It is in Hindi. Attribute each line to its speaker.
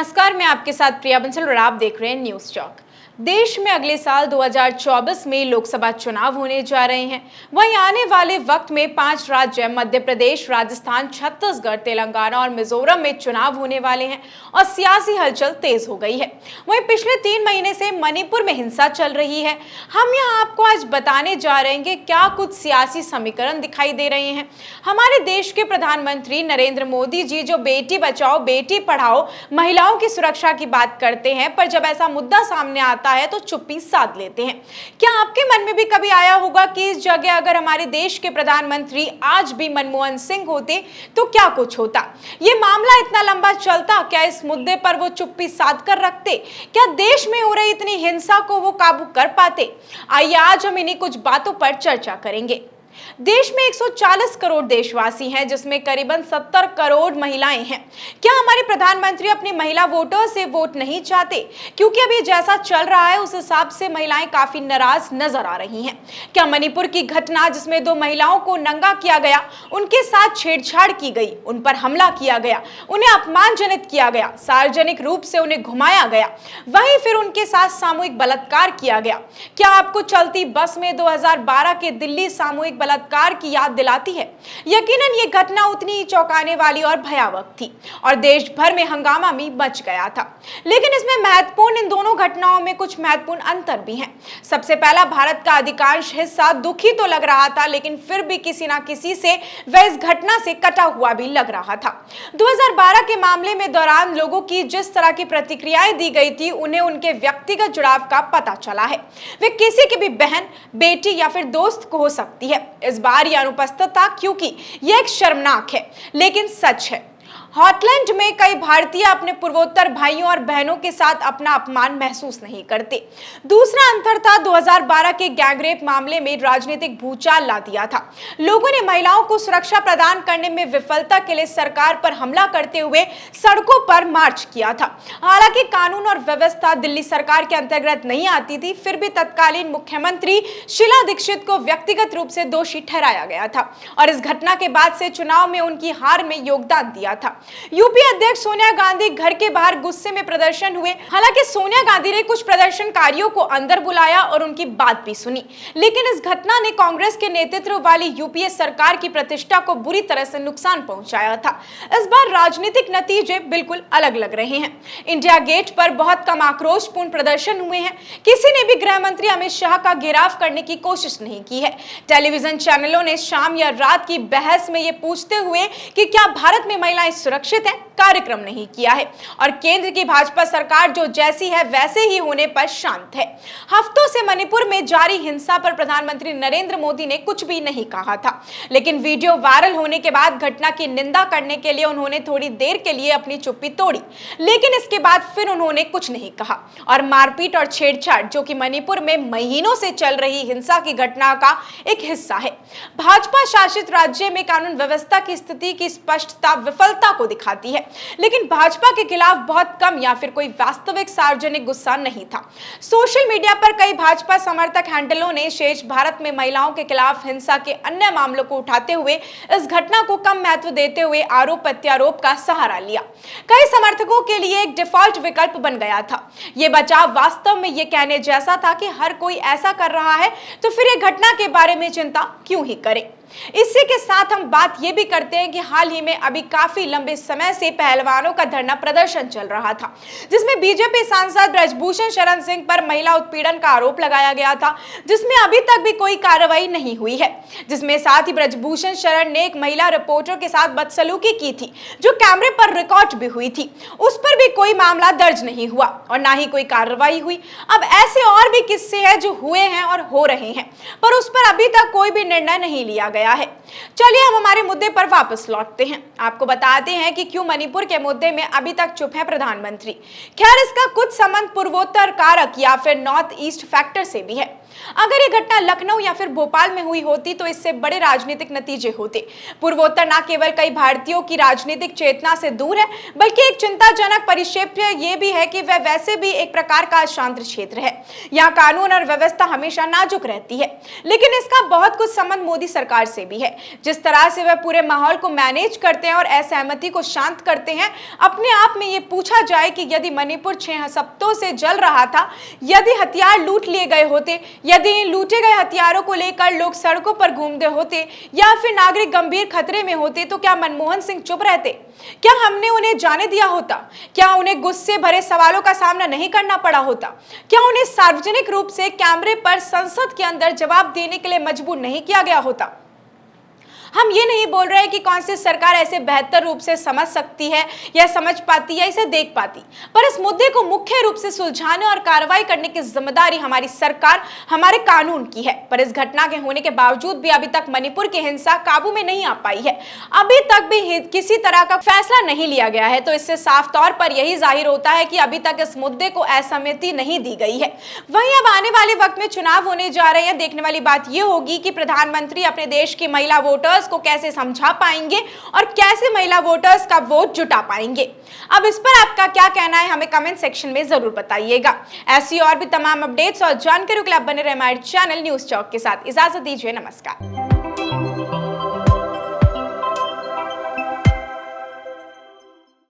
Speaker 1: नमस्कार, मैं आपके साथ प्रिया बंसल और आप देख रहे हैं न्यूज चौक। देश में अगले साल 2024 में लोकसभा चुनाव होने जा रहे हैं। वहीं आने वाले वक्त में 5 राज्य मध्य प्रदेश, राजस्थान, छत्तीसगढ़, तेलंगाना और मिजोरम में चुनाव होने वाले हैं और सियासी हलचल तेज हो गई है। वहीं पिछले 3 महीने से मणिपुर में हिंसा चल रही है। हम यहाँ आपको आज बताने जा रहे हैं कि क्या कुछ सियासी समीकरण दिखाई दे रहे हैं। हमारे देश के प्रधानमंत्री नरेंद्र मोदी जी जो बेटी बचाओ बेटी पढ़ाओ महिलाओं की सुरक्षा की बात करते हैं, पर जब ऐसा मुद्दा सामने आता है तो चुप्पी साध लेते हैं। क्या आपके मन में भी कभी आया होगा कि इस जगह अगर हमारे देश के प्रधानमंत्री आज भी मनमोहन सिंह होते तो क्या कुछ होता? ये मामला इतना लंबा चलता? क्या इस मुद्दे पर वो चुप्पी साध कर रखते? क्या देश में हो रही इतनी हिंसा को वो काबू कर पाते? आइए आज हम इन्हीं कुछ बातों पर चर्चा करेंगे। देश में 140 करोड़ देशवासी हैं, जिसमें करीबन 70 करोड़ महिलाएं हैं। क्या हमारे प्रधानमंत्री अपनी महिला वोटर से वोट नहीं चाहते? क्योंकि अभी जैसा चल रहा है उस हिसाब से महिलाएं काफी नाराज नजर आ रही हैं। क्या मणिपुर की घटना जिसमें 2 महिलाओं को नंगा किया गया, उनके साथ छेड़छाड़ की गई, उन पर हमला किया गया, उन्हें अपमानजनित किया गया, सार्वजनिक रूप से उन्हें घुमाया गया, वहीं फिर उनके साथ सामूहिक बलात्कार किया गया, क्या आपको चलती बस में 2012 के दिल्ली सामूहिक बलात्कार की याद दिलाती है? यकीनन ये घटना उतनी ही चौंकाने वाली और भयावह थी और देश भर में हंगामा भी मच गया था। लेकिन इसमें महत्वपूर्ण इन दोनों घटनाओं में कुछ महत्वपूर्ण अंतर भी हैं। सबसे पहला, भारत का अधिकांश हिस्सा दुखी तो लग रहा था, लेकिन फिर भी किसी ना किसी से वह इस घटना से कटा हुआ भी लग रहा था। 2012 के मामले में दौरान लोगों की जिस तरह की प्रतिक्रियाएं दी गई थी, उन्हें उनके व्यक्तिगत जुड़ाव का पता चला है। वे किसी की भी बहन, बेटी या फिर दोस्त को हो सकती है। इस बार यह अनुपस्थित था क्योंकि यह एक शर्मनाक है लेकिन सच है। हॉटलैंड में कई भारतीय अपने पूर्वोत्तर भाइयों और बहनों के साथ अपना अपमान महसूस नहीं करते। दूसरा अंतर था 2012 के गैंगरेप मामले में राजनीतिक भूचाल ला दिया था। लोगों ने महिलाओं को सुरक्षा प्रदान करने में विफलता के लिए सरकार पर हमला करते हुए सड़कों पर मार्च किया था। हालांकि कानून और व्यवस्था दिल्ली सरकार के अंतर्गत नहीं आती थी, फिर भी तत्कालीन मुख्यमंत्री शीला दीक्षित को व्यक्तिगत रूप से दोषी ठहराया गया था और इस घटना के बाद से चुनाव में उनकी हार में योगदान दिया था। यूपी अध्यक्ष सोनिया गांधी घर के बाहर गुस्से में प्रदर्शन हुए। हालांकि सोनिया गांधी ने कुछ प्रदर्शनकारियों को अंदर बुलाया और उनकी बात भी सुनी, लेकिन इस घटना ने कांग्रेस के नेतृत्व वाली यूपीए सरकार की प्रतिष्ठा को बुरी तरह से नुकसान पहुंचाया था। इस बार राजनीतिक नतीजे बिल्कुल अलग लग रहे हैं। इंडिया गेट पर बहुत कम आक्रोशपूर्ण प्रदर्शन हुए हैं। किसी ने भी गृह मंत्री अमित शाह का घेराव करने की कोशिश नहीं की है। टेलीविजन चैनलों ने शाम या रात की बहस में ये पूछते हुए कि क्या भारत में महिलाएं सुरक्षित है, कार्यक्रम नहीं किया है और केंद्र की भाजपा सरकार जो जैसी है वैसे ही होने पर शांत है। हफ्तों से मणिपुर में जारी हिंसा पर प्रधानमंत्री नरेंद्र मोदी ने कुछ भी नहीं कहा था, लेकिन वीडियो वायरल होने के बाद घटना की निंदा करने के लिए उन्होंने थोड़ी देर के लिए अपनी चुप्पी तोड़ी, लेकिन इसके बाद फिर उन्होंने कुछ नहीं कहा और मारपीट और छेड़छाड़ जो कि मणिपुर में महीनों से चल रही हिंसा की घटना का एक हिस्सा है। भाजपा शासित राज्य में कानून व्यवस्था की स्थिति की स्पष्टता विफलता को दिखाती है, लेकिन भाजपा के खिलाफ बहुत कम या फिर कोई वास्तविक सार्वजनिक गुस्सा नहीं था। सोशल मीडिया पर कई भाजपा समर्थक हैंडलों ने शेष भारत में महिलाओं के खिलाफ हिंसा के अन्य मामलों को उठाते हुए इस घटना को कम महत्व देते हुए आरोप प्रत्यारोप का सहारा लिया। कई समर्थकों के लिए एक डिफॉल्ट विकल्प बन गया था। यह बचाव वास्तव में यह कहने जैसा था कि हर कोई ऐसा कर रहा है तो फिर यह घटना के बारे में चिंता क्यों ही करें। इसी के साथ हम बात ये भी करते हैं कि हाल ही में अभी काफी लंबे समय से पहलवानों का धरना प्रदर्शन चल रहा था, जिसमें बीजेपी सांसद ब्रजभूषण शरण सिंह पर महिला उत्पीड़न का आरोप लगाया गया था, जिसमें अभी तक भी कोई कार्रवाई नहीं हुई है। जिसमें साथ ही ब्रजभूषण शरण ने एक महिला रिपोर्टर के साथ बदसलूकी की थी, जो कैमरे पर रिकॉर्ड भी हुई थी। उस पर भी कोई मामला दर्ज नहीं हुआ और ना ही कोई कार्रवाई हुई। अब ऐसे और भी किस्से हैं जो हुए हैं और हो रहे हैं, पर उस पर अभी तक कोई भी निर्णय नहीं लिया गया है। चलिए हम हमारे मुद्दे पर वापस लौटते हैं। आपको बताते हैं कि क्यों मणिपुर के मुद्दे में अभी तक चुप है प्रधानमंत्री। खैर, इसका कुछ संबंध पूर्वोत्तर कारक या फिर नॉर्थ ईस्ट फैक्टर से भी है। अगर ये घटना लखनऊ या फिर भोपाल में हुई होती तो इससे बड़े राजनीतिक नतीजे होते। पूर्वोत्तर न केवल कई भारतीयों की राजनीतिक चेतना से दूर है, बल्कि एक चिंताजनक परिप्रेक्ष्य ये भी है कि वह वैसे भी एक प्रकार का अशांत क्षेत्र है। यहाँ कानून और व्यवस्था हमेशा नाजुक रहती है, लेकिन इसका बहुत कुछ संबंध मोदी सरकार से भी है। जिस तरह से वह पूरे माहौल को मैनेज करते हैं और असहमति को शांत करते हैं, अपने आप में ये पूछा जाए कि यदि मणिपुर 6 हफ्तों से जल रहा था, यदि हथियार लूट लिए गए होते, यदि इन लूटे गए हथियारों को लेकर लोग सड़कों पर घूमते होते या फिर नागरिक गंभीर खतरे में होते, तो क्या मनमोहन सिंह चुप रहते? क्या हमने उन्हें जाने दिया होता? क्या उन्हें गुस्से भरे सवालों का सामना नहीं करना पड़ा होता? क्या उन्हें सार्वजनिक रूप से कैमरे पर संसद के अंदर जवाब देने के लिए मजबूर नहीं किया गया होता? हम ये नहीं बोल रहे कि कौन सी सरकार ऐसे बेहतर रूप से समझ सकती है या समझ पाती या इसे देख पाती, पर इस मुद्दे को मुख्य रूप से सुलझाने और कार्रवाई करने की जिम्मेदारी हमारी सरकार, हमारे कानून की है। पर इस घटना के होने के बावजूद भी अभी तक मणिपुर की हिंसा काबू में नहीं आ पाई है। अभी तक भी किसी तरह का फैसला नहीं लिया गया है, तो इससे साफ तौर पर यही जाहिर होता है कि अभी तक इस मुद्दे को असहमति नहीं दी गई है। वहीं अब आने वाले वक्त में चुनाव होने जा रहे हैं। देखने वाली बात यह होगी कि प्रधानमंत्री अपने देश की महिला वोटर्स को कैसे समझा पाएंगे और कैसे महिला वोटर्स का वोट जुटा पाएंगे। अब इस पर आपका क्या कहना है, हमें कमेंट सेक्शन में जरूर बताइएगा। ऐसी और भी तमाम अपडेट्स और जानकारियों के लिए आप बने रहे हमारे चैनल न्यूज चौक के साथ। इजाजत दीजिए, नमस्कार।